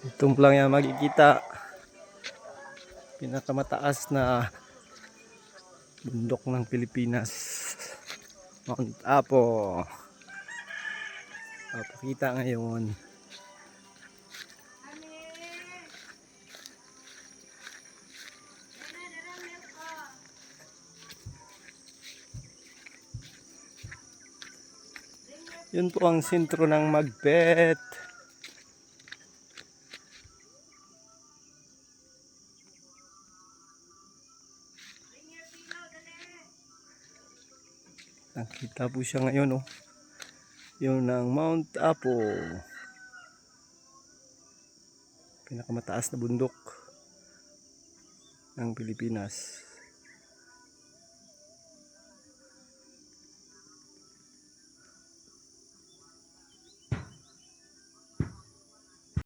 Itong lang yan makikita. Pinakamataas na bundok ng Pilipinas. Mount Apo. Papakita ngayon. Yun po ang sentro ng Magpet. Nakita po siya ngayon, oh. Yung ng Mount Apo. Pinakamataas na bundok ng Pilipinas.